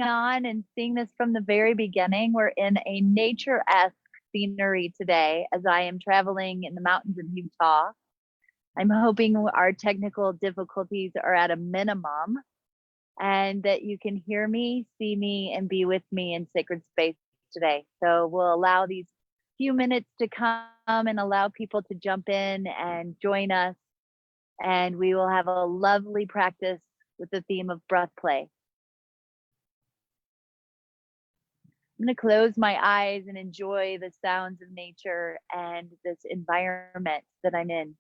on and seeing this from the very beginning. We're in a nature-esque scenery today as I am traveling in the mountains of Utah. I'm hoping our technical difficulties are at a minimum and that you can hear me, see me, and be with me in sacred space today. So we'll allow these few minutes to come and allow people to jump in and join us. And we will have a lovely practice with the theme of breath play. I'm going to close my eyes and enjoy the sounds of nature and this environment that I'm in.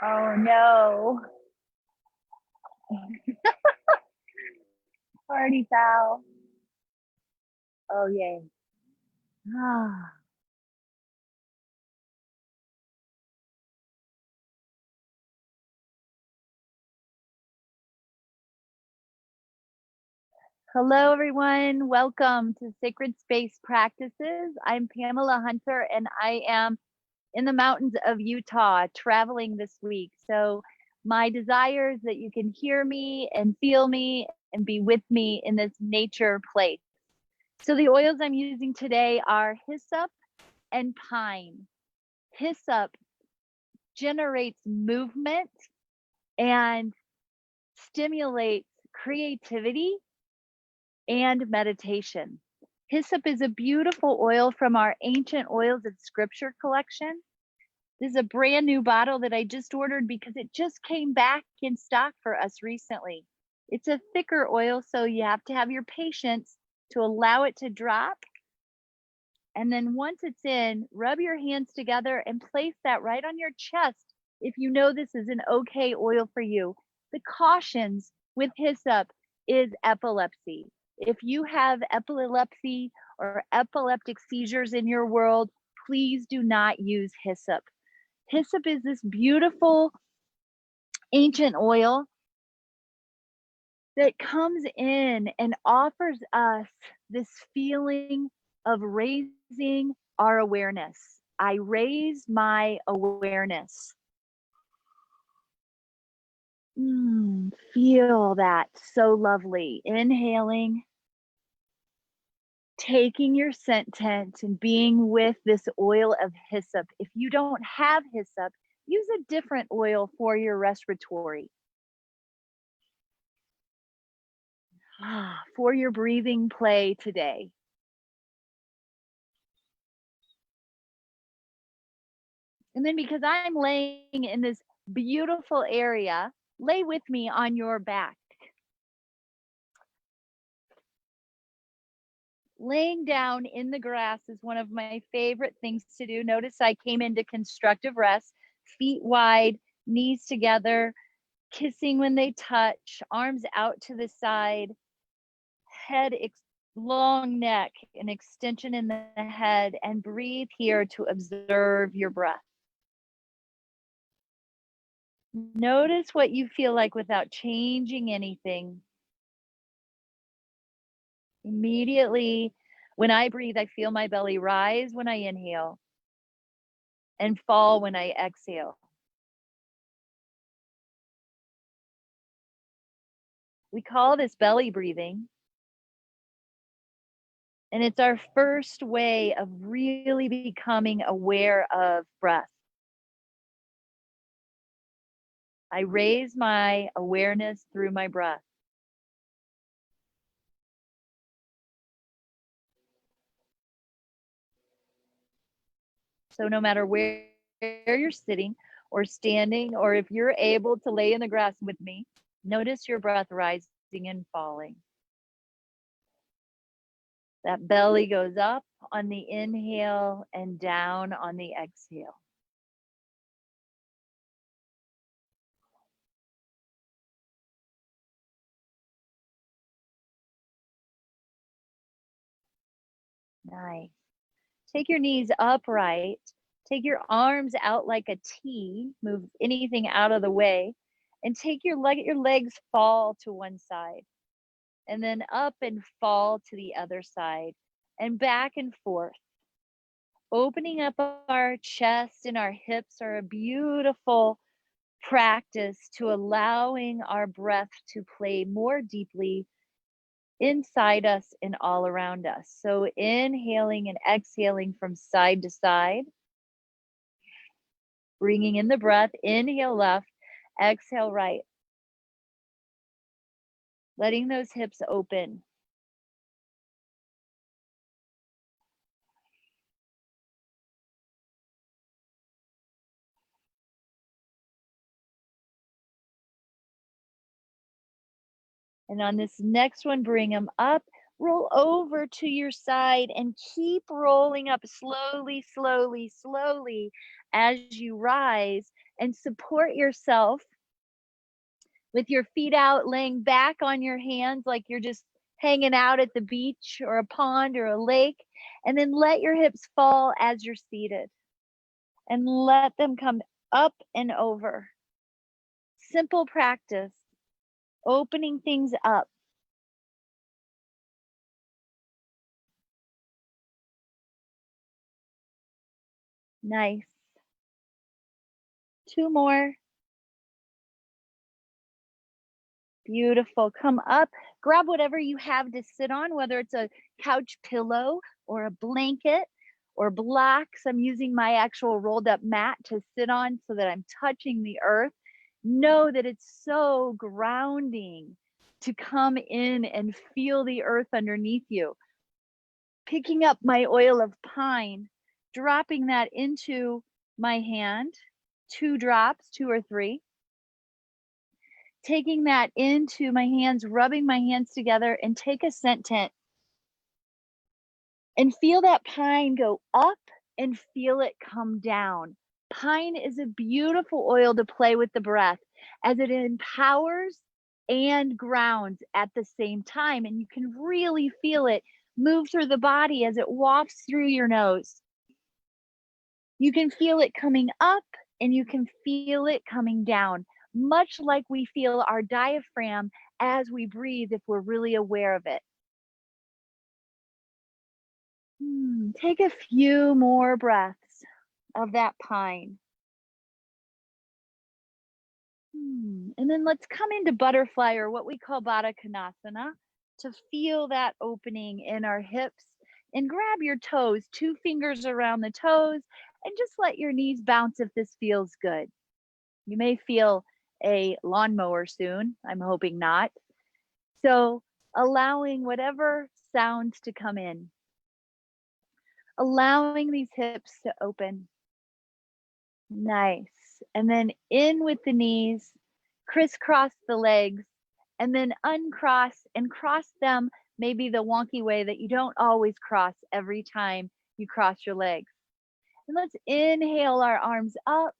Oh no. Party foul. Oh yay. Ah. Hello everyone. Welcome to Sacred Space Practices. I'm Pamela Hunter and I am in the mountains of Utah traveling this week. So my desire is that you can hear me and feel me and be with me in this nature place. So the oils I'm using today are hyssop and pine. Hyssop generates movement and stimulates creativity and meditation. Hyssop is a beautiful oil from our Ancient Oils of Scripture collection. This is a brand new bottle that I just ordered because it just came back in stock for us recently. It's a thicker oil, so you have to have your patience to allow it to drop. And then once it's in, rub your hands together and place that right on your chest if you know this is an okay oil for you. The cautions with hyssop is epilepsy. If you have epilepsy or epileptic seizures in your world, please do not use hyssop. Hyssop is this beautiful ancient oil that comes in and offers us this feeling of raising our awareness. I raise my awareness. Feel that so lovely. Inhaling, taking your scent tent and being with this oil of hyssop. If you don't have hyssop, use a different oil for your respiratory. For your breathing play today. And then because I'm laying in this beautiful area, lay with me on your back. Laying down in the grass is one of my favorite things to do. Notice I came into constructive rest, feet wide, knees together, kissing when they touch, arms out to the side, head long neck, an extension in the head, and breathe here to observe your breath. Notice what you feel like without changing anything. Immediately, when I breathe, I feel my belly rise when I inhale and fall when I exhale. We call this belly breathing, and it's our first way of really becoming aware of breath. I raise my awareness through my breath. So no matter where you're sitting or standing, or if you're able to lay in the grass with me, notice your breath rising and falling. That belly goes up on the inhale and down on the exhale. Nice. Take your knees upright. Take your arms out like a T. Move anything out of the way. And take let your legs fall to one side. And then up and fall to the other side. And back and forth. Opening up our chest and our hips are a beautiful practice to allowing our breath to play more deeply inside us and all around us. So, inhaling and exhaling from side to side, bringing in the breath, inhale left, exhale right, letting those hips open. And on this next one, bring them up, roll over to your side, and keep rolling up slowly, slowly, slowly as you rise, and support yourself with your feet out, laying back on your hands like you're just hanging out at the beach or a pond or a lake. And then let your hips fall as you're seated and let them come up and over. Simple practice, opening things up. Nice. Two more. Beautiful. Come up, grab whatever you have to sit on, whether it's a couch pillow or a blanket or blocks. I'm using my actual rolled up mat to sit on so that I'm touching the earth. Know that it's so grounding to come in and feel the earth underneath you. Picking up my oil of pine, dropping that into my hand, 2 drops, 2 or 3, taking that into my hands, rubbing my hands together, and take a scent tent and feel that pine go up and feel it come down. Pine is a beautiful oil to play with the breath as it empowers and grounds at the same time. And you can really feel it move through the body as it wafts through your nose. You can feel it coming up and you can feel it coming down, much like we feel our diaphragm as we breathe if we're really aware of it. Take a few more breaths of that pine. And then let's come into butterfly, or what we call Baddha Konasana, to feel that opening in our hips. And grab your toes, 2 fingers around the toes, and just let your knees bounce if this feels good. You may feel a lawnmower soon. I'm hoping not. So, allowing whatever sounds to come in, allowing these hips to open. Nice. And then in with the knees, crisscross the legs, and then uncross and cross them maybe the wonky way that you don't always cross every time you cross your legs. And let's inhale our arms up,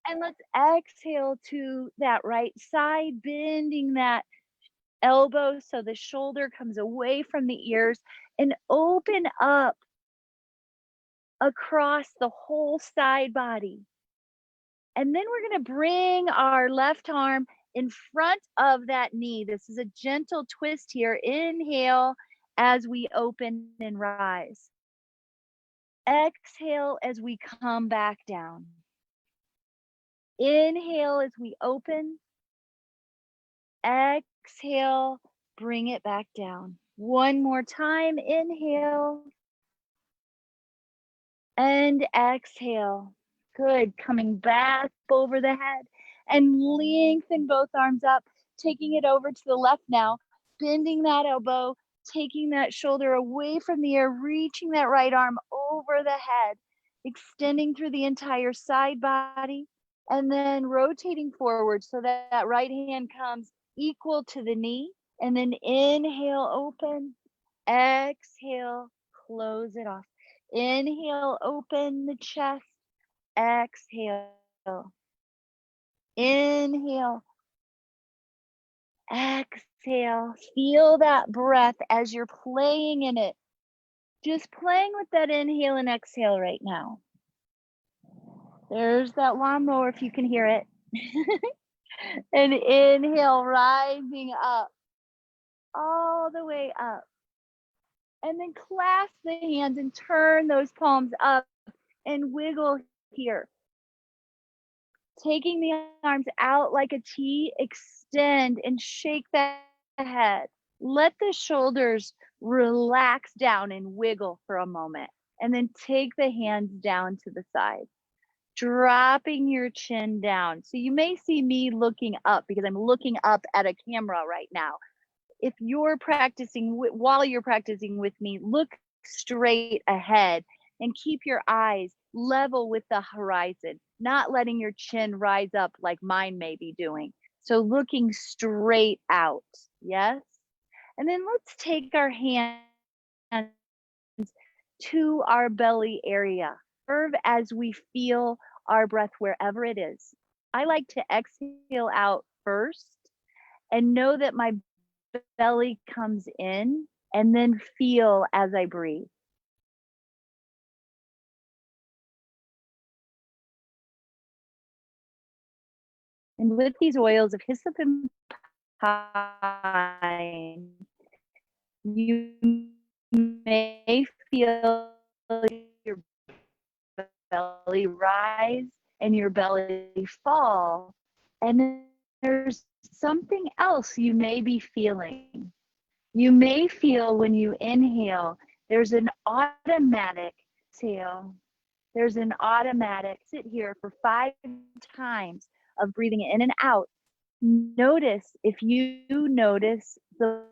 and let's exhale to that right side, bending that elbow so the shoulder comes away from the ears, and open up across the whole side body. And then we're going to bring our left arm in front of that knee. This is a gentle twist here. Inhale as we open and rise. Exhale as we come back down. Inhale as we open. Exhale, bring it back down. One more time. Inhale and exhale. Good. Coming back over the head and lengthen both arms up, taking it over to the left now, bending that elbow, taking that shoulder away from the air, reaching that right arm over the head, extending through the entire side body, and then rotating forward so that that right hand comes equal to the knee. And then inhale, open, exhale, close it off. Inhale, open the chest. Exhale. Inhale. Exhale. Feel that breath as you're playing in it. Just playing with that inhale and exhale right now. There's that lawnmower if you can hear it. And inhale, rising up, all the way up. And then clasp the hands and turn those palms up and wiggle here. Taking the arms out like a T, extend and shake the head. Let the shoulders relax down and wiggle for a moment. And then take the hands down to the side, dropping your chin down. So you may see me looking up because I'm looking up at a camera right now. If you're practicing, while you're practicing with me, look straight ahead and keep your eyes level with the horizon, not letting your chin rise up like mine may be doing. So looking straight out, yes? And then let's take our hands to our belly area. Serve as we feel our breath wherever it is. I like to exhale out first and know that my belly comes in, and then feel as I breathe. And with these oils of hyssop and pine, you may feel your belly rise and your belly fall. And then there's something else you may be feeling. You may feel when you inhale, there's an automatic exhale. There's an automatic sit here for 5 times of breathing in and out. Notice if you notice the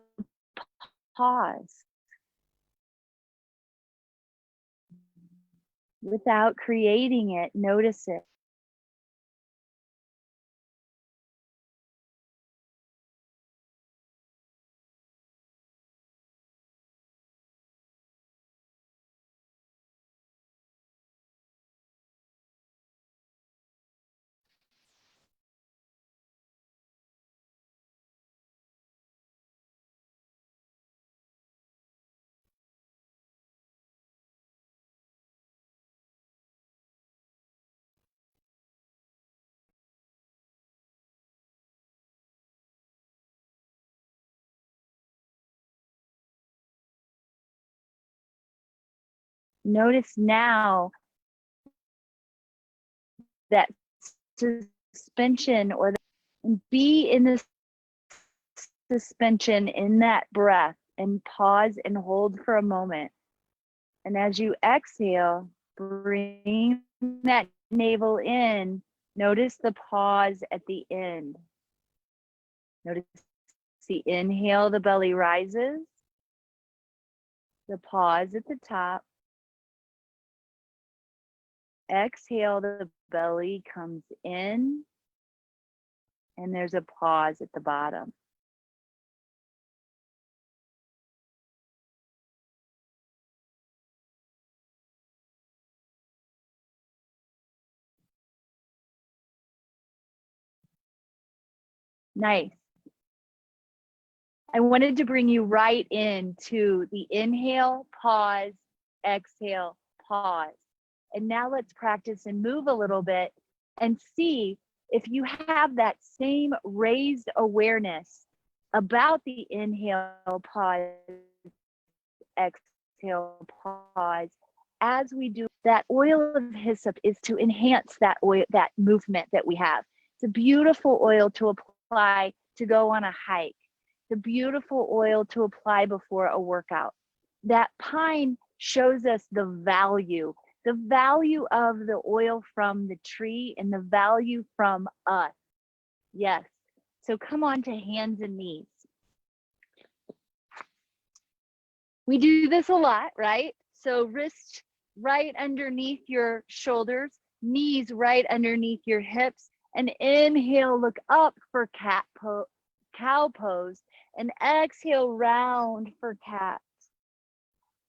pause without creating it, notice it. Notice now that suspension and be in this suspension in that breath and pause and hold for a moment. And as you exhale, bring that navel in. Notice the pause at the end. Notice the inhale, the belly rises. The pause at the top. Exhale, the belly comes in. And there's a pause at the bottom. Nice. I wanted to bring you right into the inhale, pause, exhale, pause. And now let's practice and move a little bit and see if you have that same raised awareness about the inhale, pause, exhale, pause. As we do that, oil of hyssop is to enhance that oil, that movement that we have. It's a beautiful oil to apply to go on a hike. It's a beautiful oil to apply before a workout. That pine shows us the value of the oil from the tree and the value from us. Yes. So come on to hands and knees. We do this a lot, right? So wrist right underneath your shoulders, knees right underneath your hips, and inhale, look up for cow pose, and exhale, round for cat.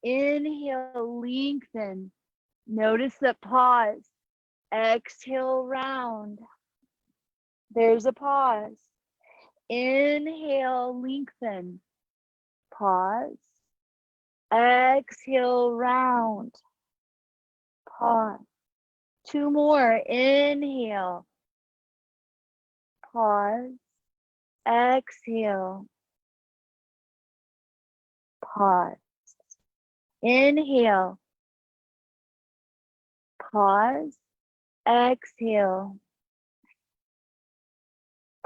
Inhale, lengthen. Notice that pause. Exhale, round. There's a pause. Inhale, lengthen. Pause. Exhale, round. Pause. Two more. Inhale. Pause. Exhale. Pause. Inhale. Pause. Exhale.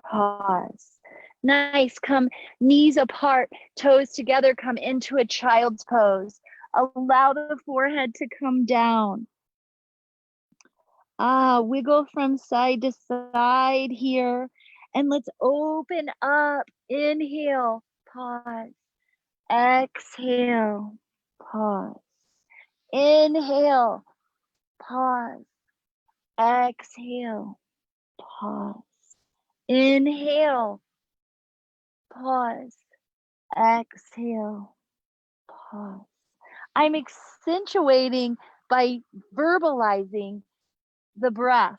Pause. Nice. Come knees apart, toes together, come into a child's pose. Allow the forehead to come down. Wiggle from side to side here. And let's open up. Inhale, pause. Exhale, pause. Inhale, pause. Exhale, pause. Inhale, pause. Exhale, pause. I'm accentuating by verbalizing the breath,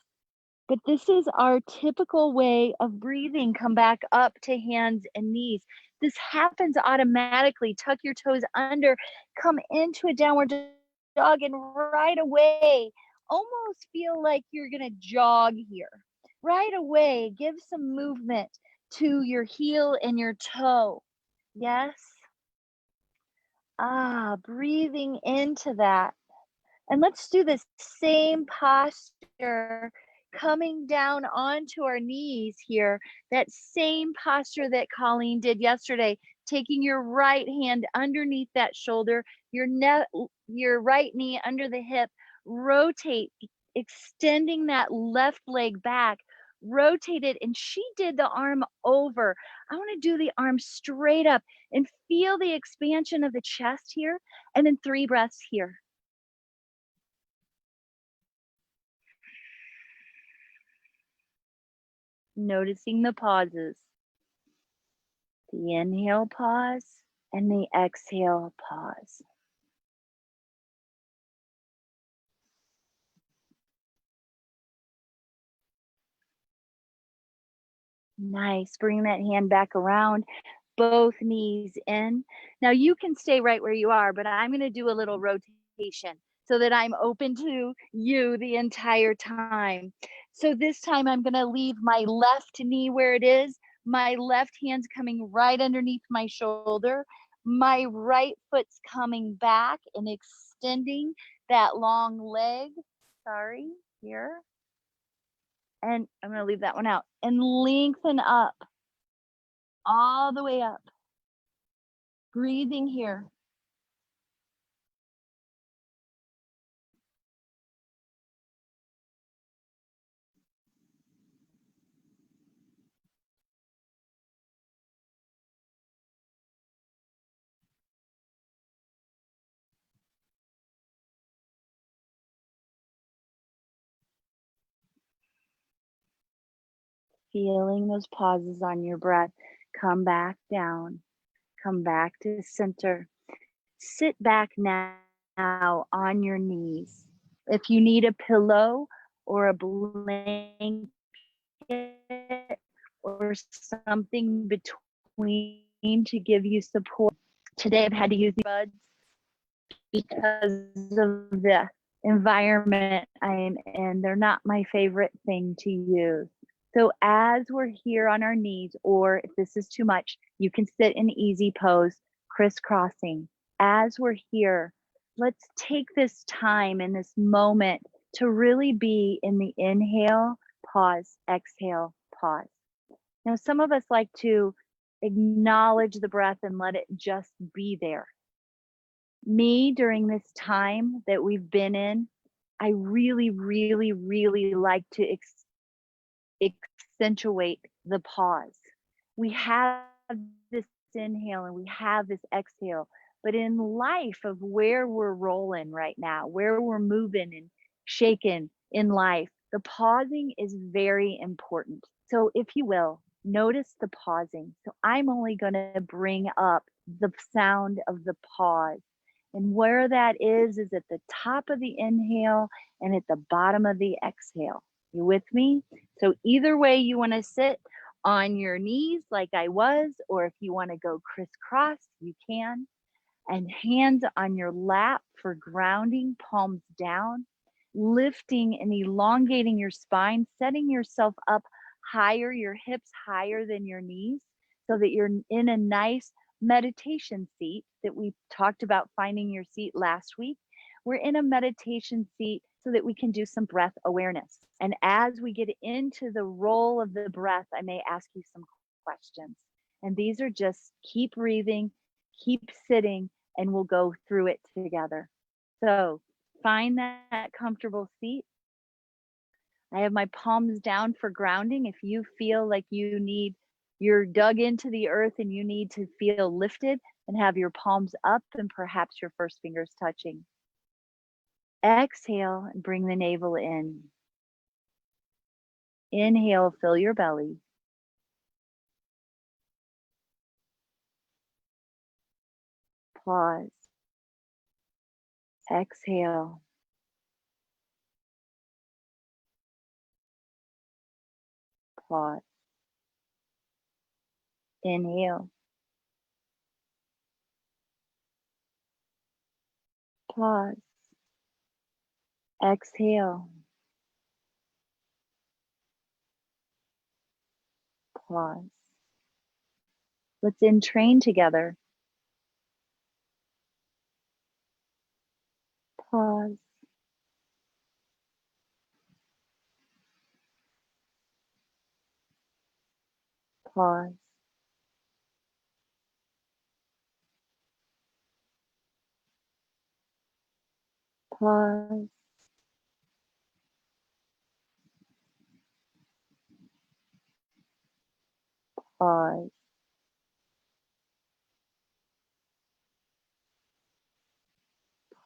but this is our typical way of breathing. Come back up to hands and knees. This happens automatically. Tuck your toes under, come into a downward dog, and right away, almost feel like you're gonna jog here. Right away, give some movement to your heel and your toe. Yes. Breathing into that. And let's do the same posture, coming down onto our knees here. That same posture that Colleen did yesterday, taking your right hand underneath that shoulder, your right knee under the hip, rotate, extending that left leg back, rotate it. And she did the arm over. I want to do the arm straight up and feel the expansion of the chest here. And then 3 breaths here. Noticing the pauses. The inhale pause and the exhale pause. Nice. Bring that hand back around, both knees in. Now you can stay right where you are, but I'm going to do a little rotation so that I'm open to you the entire time. So this time I'm going to leave my left knee where it is. My left hand's coming right underneath my shoulder. My right foot's coming back and extending that long leg. Sorry, here. And I'm going to leave that one out. And lengthen up. All the way up. Breathing here. Feeling those pauses on your breath. Come back down. Come back to center. Sit back now on your knees. If you need a pillow or a blanket or something between to give you support. Today I've had to use the buds because of this. environment I'm in, they're not my favorite thing to use. So as we're here on our knees, or if this is too much, you can sit in easy pose, crisscrossing. As we're here, let's take this time and this moment to really be in the inhale, pause, exhale, pause. Now, some of us like to acknowledge the breath and let it just be there. Me, during this time that we've been in, I really, really, really like to accentuate the pause. We have this inhale and we have this exhale, but in life of where we're rolling right now, where we're moving and shaking in life, the pausing is very important. So if you will, notice the pausing. So I'm only going to bring up the sound of the pause. And where that is at the top of the inhale and at the bottom of the exhale. You with me? So either way you want to sit on your knees like I was, or if you want to go crisscross, you can. And hands on your lap for grounding, palms down, lifting and elongating your spine, setting yourself up higher, your hips higher than your knees, so that you're in a nice meditation seat that we talked about finding your seat last week. We're in a meditation seat so that we can do some breath awareness. And as we get into the role of the breath, I may ask you some questions. And these are just keep breathing, keep sitting, and we'll go through it together. So find that comfortable seat. I have my palms down for grounding. If you feel like you're dug into the earth and you need to feel lifted, and have your palms up and perhaps your first fingers touching. Exhale and bring the navel in. Inhale, fill your belly. Pause. Exhale. Pause. Inhale. Pause. Exhale. Pause. Let's entrain together. Pause. Pause. Pause. Pause.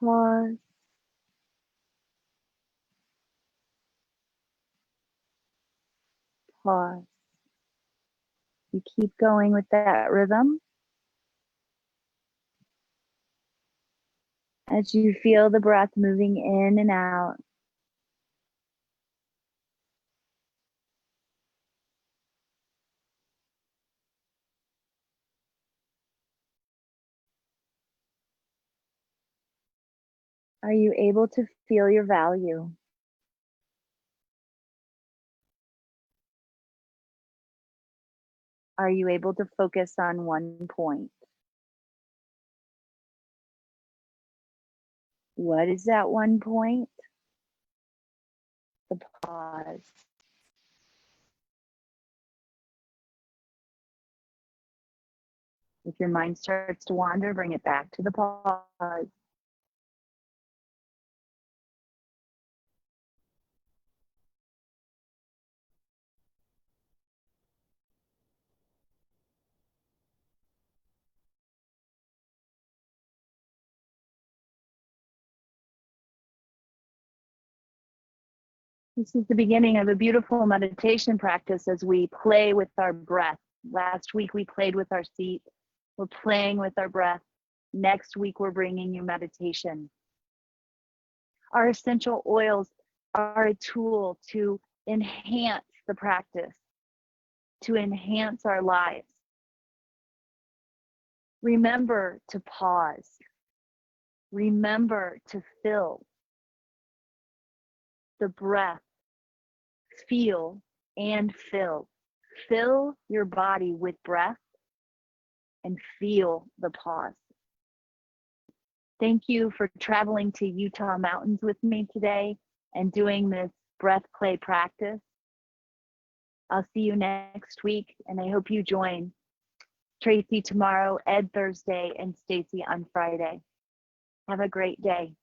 Pause. Pause. You keep going with that rhythm as you feel the breath moving in and out. Are you able to feel your value? Are you able to focus on one point? What is that one point? The pause. If your mind starts to wander, bring it back to the pause. This is the beginning of a beautiful meditation practice as we play with our breath. Last week we played with our seat. We're playing with our breath. Next week we're bringing you meditation. Our essential oils are a tool to enhance the practice, to enhance our lives. Remember to pause. Remember to fill. the breath, feel and fill. Fill your body with breath and feel the pause. Thank you for traveling to Utah mountains with me today and doing this breath play practice. I'll see you next week, and I hope you join Tracy tomorrow, Ed Thursday, and Stacy on Friday. Have a great day.